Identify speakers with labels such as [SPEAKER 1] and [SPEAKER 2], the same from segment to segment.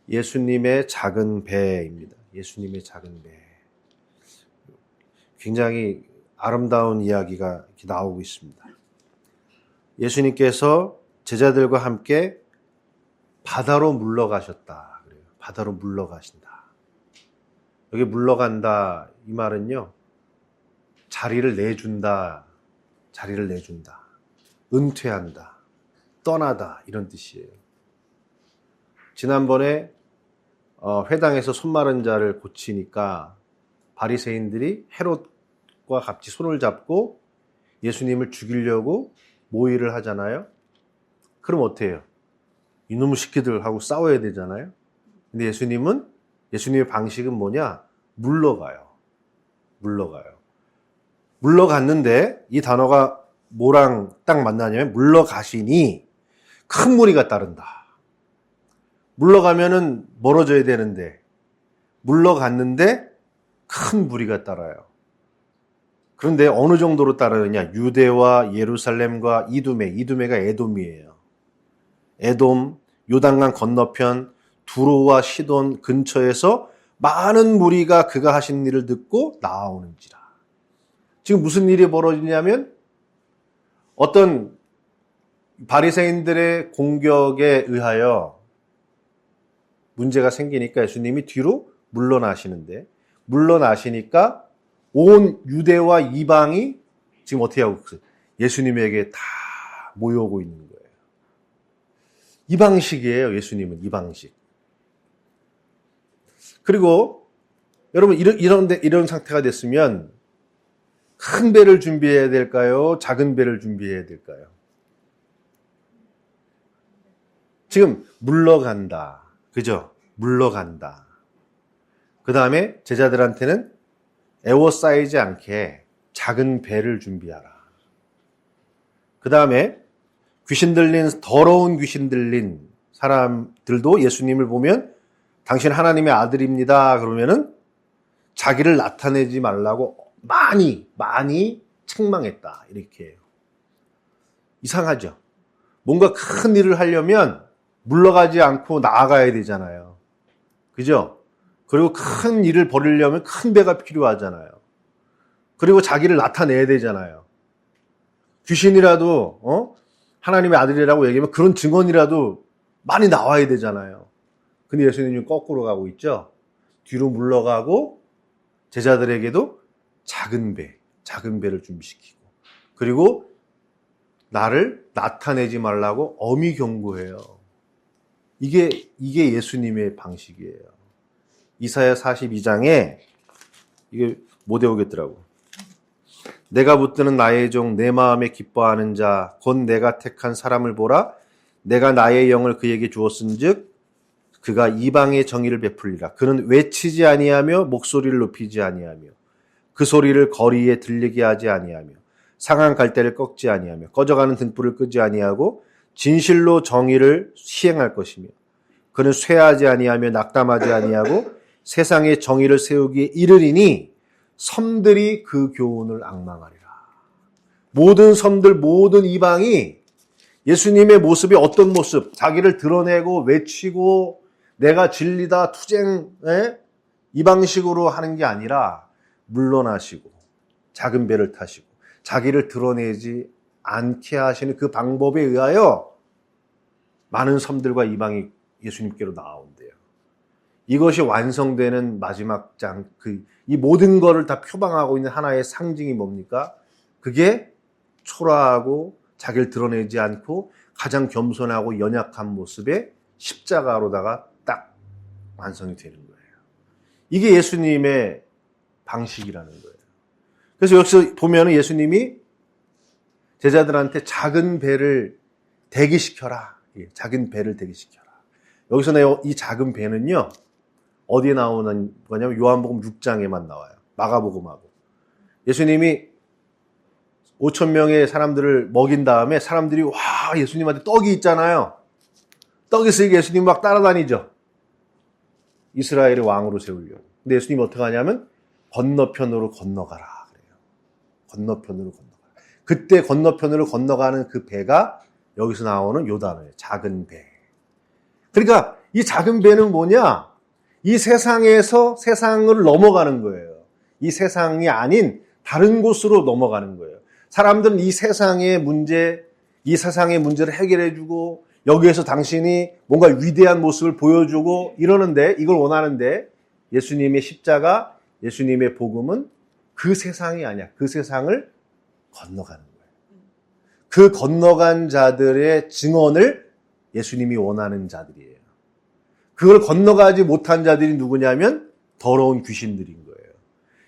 [SPEAKER 1] 예수님의 작은 배입니다. 예수님의 작은 배. 굉장히 아름다운 이야기가 이렇게 나오고 있습니다. 예수님께서 제자들과 함께 바다로 물러가셨다. 그래요. 바다로 물러가신다. 여기 물러간다 이 말은요. 자리를 내준다. 자리를 내준다. 은퇴한다. 떠나다 이런 뜻이에요. 지난번에 회당에서 손 마른 자를 고치니까 바리새인들이 헤롯과 같이 손을 잡고 예수님을 죽이려고 모의를 하잖아요. 그럼 어때요? 이놈의 새끼들 하고 싸워야 되잖아요. 근데 예수님의 방식은 뭐냐? 물러가요. 물러갔는데 이 단어가 뭐랑 딱 만나냐면 물러가시니 큰 무리가 따른다. 물러가면은 멀어져야 되는데 물러갔는데 큰 무리가 따라요. 그런데 어느 정도로 따르느냐? 유대와 예루살렘과 이두메가 에돔이에요. 에돔, 요단강 건너편 두로와 시돈 근처에서 많은 무리가 그가 하신 일을 듣고 나아오는지라. 지금 무슨 일이 벌어지냐면 어떤 바리새인들의 공격에 의하여 문제가 생기니까 예수님이 뒤로 물러나시니까 온 유대와 이방이 지금 어떻게 하고 있어요? 예수님에게 다 모여오고 있는 거예요. 이 방식이에요. 예수님은 이 방식. 그리고 여러분 이런 상태가 됐으면 큰 배를 준비해야 될까요? 작은 배를 준비해야 될까요? 지금 물러간다. 그죠? 물러간다. 그 다음에 제자들한테는 에워싸이지 않게 작은 배를 준비하라. 그 다음에 더러운 귀신 들린 사람들도 예수님을 보면 당신 하나님의 아들입니다. 그러면은 자기를 나타내지 말라고 많이 책망했다. 이렇게 해요. 이상하죠? 뭔가 큰 일을 하려면 물러가지 않고 나아가야 되잖아요. 그죠? 그리고 큰 일을 벌이려면 큰 배가 필요하잖아요. 그리고 자기를 나타내야 되잖아요. 귀신이라도 하나님의 아들이라고 얘기하면 그런 증언이라도 많이 나와야 되잖아요. 근데 예수님은 거꾸로 가고 있죠. 뒤로 물러가고 제자들에게도 작은 배를 준비시키고 그리고 나를 나타내지 말라고 엄히 경고해요. 이게 예수님의 방식이에요. 이사야 42장에 이게 못 외우겠더라고. 내가 붙드는 나의 종 내 마음에 기뻐하는 자 곧 내가 택한 사람을 보라. 내가 나의 영을 그에게 주었은즉 그가 이방의 정의를 베풀리라. 그는 외치지 아니하며 목소리를 높이지 아니하며 그 소리를 거리에 들리게 하지 아니하며 상한 갈대를 꺾지 아니하며 꺼져가는 등불을 끄지 아니하고 진실로 정의를 시행할 것이며 그는 쇠하지 아니하며 낙담하지 아니하고 세상에 정의를 세우기에 이르리니 섬들이 그 교훈을 앙망하리라. 모든 섬들, 모든 이방이 예수님의 모습이 어떤 모습, 자기를 드러내고 외치고 내가 진리다, 투쟁, 이 방식으로 하는 게 아니라 물러나시고 작은 배를 타시고 자기를 드러내지 않게 하시는 그 방법에 의하여 많은 섬들과 이방이 예수님께로 나온대요. 이것이 완성되는 마지막 장, 이 모든 것을 다 표방하고 있는 하나의 상징이 뭡니까? 그게 초라하고 자기를 드러내지 않고 가장 겸손하고 연약한 모습의 십자가로다가 딱 완성이 되는 거예요. 이게 예수님의 방식이라는 거예요. 그래서 여기서 보면 예수님이 제자들한테 작은 배를 대기시켜라. 작은 배를 대기시켜라. 여기서 이 작은 배는요. 어디에 나오는 거냐면 요한복음 6장에만 나와요. 마가복음하고. 예수님이 5,000명의 사람들을 먹인 다음에 사람들이 와 예수님한테 떡이 있잖아요. 떡이 있으니까 예수님 막 따라다니죠. 이스라엘의 왕으로 세우려고. 근데 예수님이 어떻게 하냐면 건너편으로 건너가라 그래요. 건너편으로 건너가라. 그때 건너편으로 건너가는 그 배가 여기서 나오는 요 단어예요. 작은 배. 그러니까 이 작은 배는 뭐냐? 이 세상에서 세상을 넘어가는 거예요. 이 세상이 아닌 다른 곳으로 넘어가는 거예요. 사람들은 이 세상의 문제, 이 세상의 문제를 해결해주고 여기에서 당신이 뭔가 위대한 모습을 보여주고 이러는데, 이걸 원하는데, 예수님의 십자가, 예수님의 복음은 그 세상이 아니야. 그 세상을 건너가는 거예요. 그 건너간 자들의 증언을 예수님이 원하는 자들이에요. 그걸 건너가지 못한 자들이 누구냐면 더러운 귀신들인 거예요.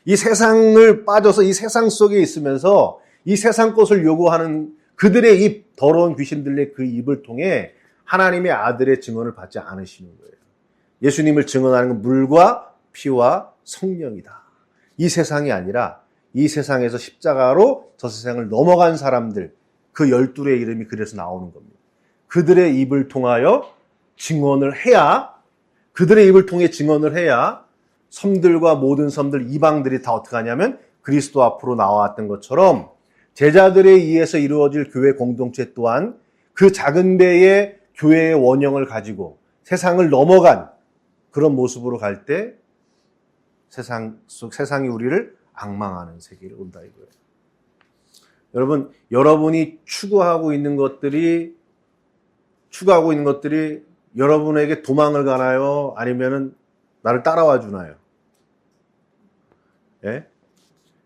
[SPEAKER 1] 이 세상을 빠져서 이 세상 속에 있으면서 이 세상 것을 요구하는 그들의 입, 더러운 귀신들의 그 입을 통해 하나님의 아들의 증언을 받지 않으시는 거예요. 예수님을 증언하는 건 물과 피와 성령이다. 이 세상이 아니라 이 세상에서 십자가로 저 세상을 넘어간 사람들, 그 12의 이름이 그래서 나오는 겁니다. 그들의 입을 통하여 증언을 해야, 그들의 입을 통해 증언을 해야 섬들과 모든 섬들, 이방들이 다 어떻게 하냐면 그리스도 앞으로 나왔던 것처럼 제자들에 의해서 이루어질 교회 공동체 또한 그 작은 배의 교회의 원형을 가지고 세상을 넘어간 그런 모습으로 갈 때 세상이 우리를 악망하는 세계를 온다 이거예요. 여러분, 여러분이 추구하고 있는 것들이 여러분에게 도망을 가나요? 아니면은 나를 따라와 주나요? 예?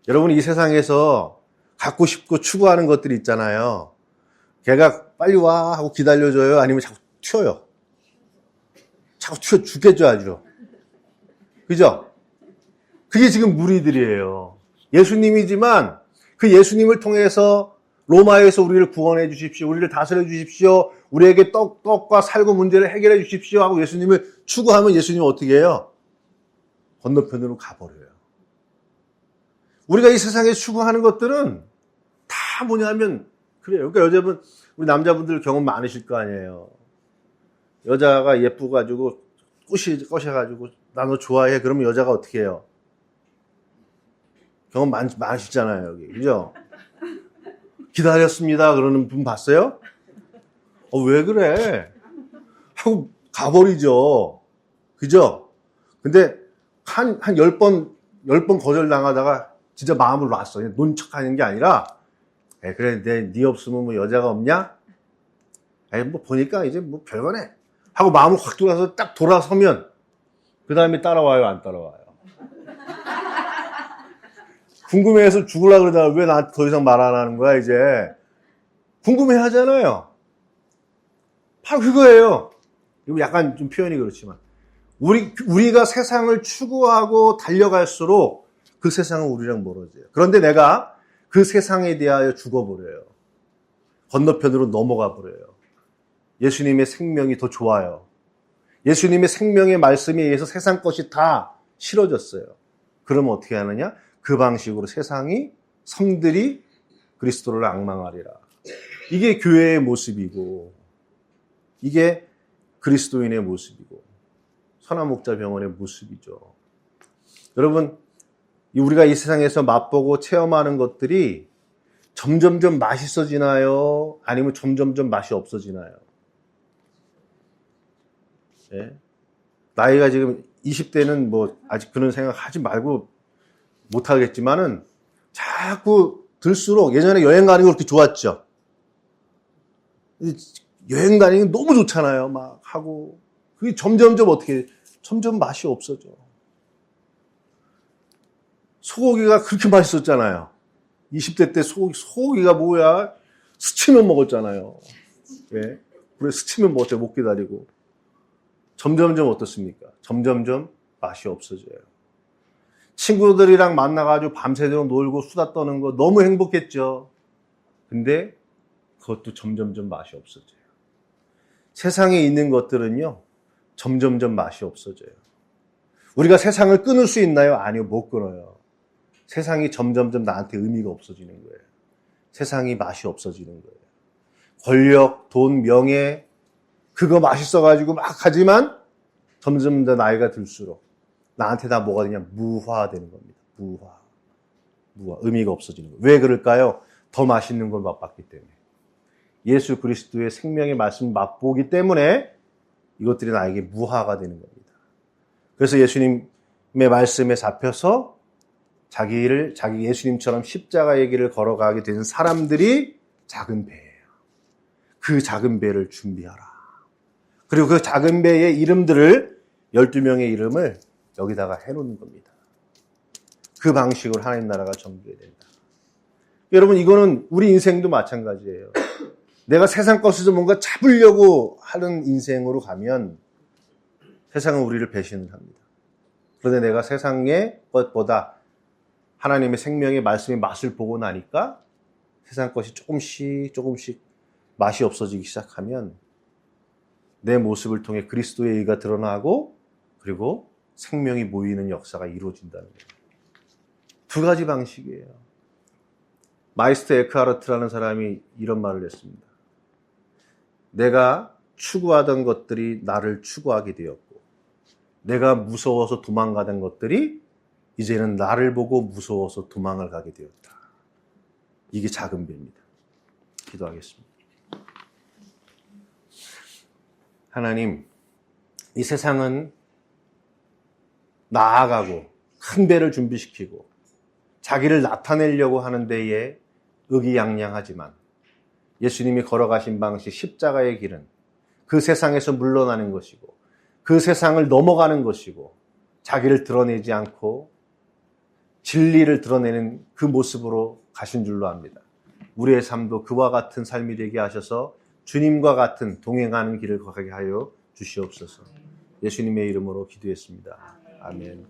[SPEAKER 1] 여러분이 이 세상에서 갖고 싶고 추구하는 것들이 있잖아요. 걔가 빨리 와 하고 기다려줘요? 아니면 자꾸 튀어요? 자꾸 튀어 죽겠죠, 아주. 그죠? 그게 지금 무리들이에요. 예수님이지만 그 예수님을 통해서 로마에서 우리를 구원해 주십시오. 우리를 다스려 주십시오. 우리에게 떡과 살구 문제를 해결해 주십시오 하고 예수님을 추구하면 예수님은 어떻게 해요? 건너편으로 가버려요. 우리가 이 세상에 추구하는 것들은 다 뭐냐면 그래요. 그러니까 여자분, 우리 남자분들 경험 많으실 거 아니에요. 여자가 예쁘가지고 꼬셔가지고 나 너 좋아해. 그러면 여자가 어떻게 해요? 경험 많으시잖아요, 여기. 그죠? 기다렸습니다. 그러는 분 봤어요? 왜 그래? 하고 가버리죠. 그죠? 근데 한 10번 거절당하다가 진짜 마음을 놨어. 논 척 하는 게 아니라, 그래, 네 없으면 뭐 여자가 없냐? 뭐 보니까 이제 뭐 별거네. 하고 마음을 확 돌아서 딱 돌아서면, 그 다음에 따라와요, 안 따라와요? 궁금해해서 죽으려고 그러다가 왜 나한테 더 이상 말 안 하는 거야, 이제? 궁금해 하잖아요. 바로 그거예요. 이거 약간 좀 표현이 그렇지만. 우리가 세상을 추구하고 달려갈수록 그 세상은 우리랑 멀어져요. 그런데 내가 그 세상에 대하여 죽어버려요. 건너편으로 넘어가 버려요. 예수님의 생명이 더 좋아요. 예수님의 생명의 말씀에 의해서 세상 것이 다 싫어졌어요. 그러면 어떻게 하느냐? 그 방식으로 섬들이 그리스도를 악망하리라. 이게 교회의 모습이고, 이게 그리스도인의 모습이고, 선한목자병원의 모습이죠. 여러분, 우리가 이 세상에서 맛보고 체험하는 것들이 점점점 맛있어지나요? 아니면 점점점 맛이 없어지나요? 예? 나이가 지금 20대는 뭐 아직 그런 생각 하지 말고 못하겠지만은 자꾸 들수록 예전에 여행 가는 거 그렇게 좋았죠. 여행 다니는 게 너무 좋잖아요. 막 하고. 그게 점점점 점점 맛이 없어져. 소고기가 그렇게 맛있었잖아요. 20대 때 소고기가 뭐야? 스치면 먹었잖아요. 예. 그래, 스치면 먹었죠. 못 기다리고. 점점점 어떻습니까? 점점점 맛이 없어져요. 친구들이랑 만나가지고 밤새도록 놀고 수다 떠는 거 너무 행복했죠. 근데 그것도 점점점 맛이 없어져요. 세상에 있는 것들은요, 점점점 맛이 없어져요. 우리가 세상을 끊을 수 있나요? 아니요, 못 끊어요. 세상이 점점점 나한테 의미가 없어지는 거예요. 세상이 맛이 없어지는 거예요. 권력, 돈, 명예, 그거 맛있어가지고 막 하지만 점점 더 나이가 들수록 나한테 다 뭐가 되냐? 무화되는 겁니다. 무화. 의미가 없어지는 거예요. 왜 그럴까요? 더 맛있는 걸 맛봤기 때문에. 예수 그리스도의 생명의 말씀을 맛보기 때문에 이것들이 나에게 무화가 되는 겁니다. 그래서 예수님의 말씀에 잡혀서 자기 예수님처럼 십자가의 길을 걸어가게 되는 사람들이 작은 배예요. 그 작은 배를 준비하라. 그리고 그 작은 배의 이름들을 12명의 이름을 여기다가 해놓는 겁니다. 그 방식으로 하나님 나라가 전개가 된다. 여러분, 이거는 우리 인생도 마찬가지예요. 내가 세상 것에서 뭔가 잡으려고 하는 인생으로 가면 세상은 우리를 배신을 합니다. 그런데 내가 세상의 것보다 하나님의 생명의 말씀의 맛을 보고 나니까 세상 것이 조금씩 맛이 없어지기 시작하면 내 모습을 통해 그리스도의 의가 드러나고 그리고 생명이 모이는 역사가 이루어진다는 거예요. 두 가지 방식이에요. 마이스터 에크하르트라는 사람이 이런 말을 했습니다. 내가 추구하던 것들이 나를 추구하게 되었고 내가 무서워서 도망가던 것들이 이제는 나를 보고 무서워서 도망을 가게 되었다. 이게 작은 배입니다. 기도하겠습니다. 하나님, 이 세상은 나아가고 큰 배를 준비시키고 자기를 나타내려고 하는 데에 의기양양하지만 예수님이 걸어가신 방식 십자가의 길은 그 세상에서 물러나는 것이고 그 세상을 넘어가는 것이고 자기를 드러내지 않고 진리를 드러내는 그 모습으로 가신 줄로 압니다. 우리의 삶도 그와 같은 삶이 되게 하셔서 주님과 같은 동행하는 길을 가게 하여 주시옵소서. 예수님의 이름으로 기도했습니다. 아멘.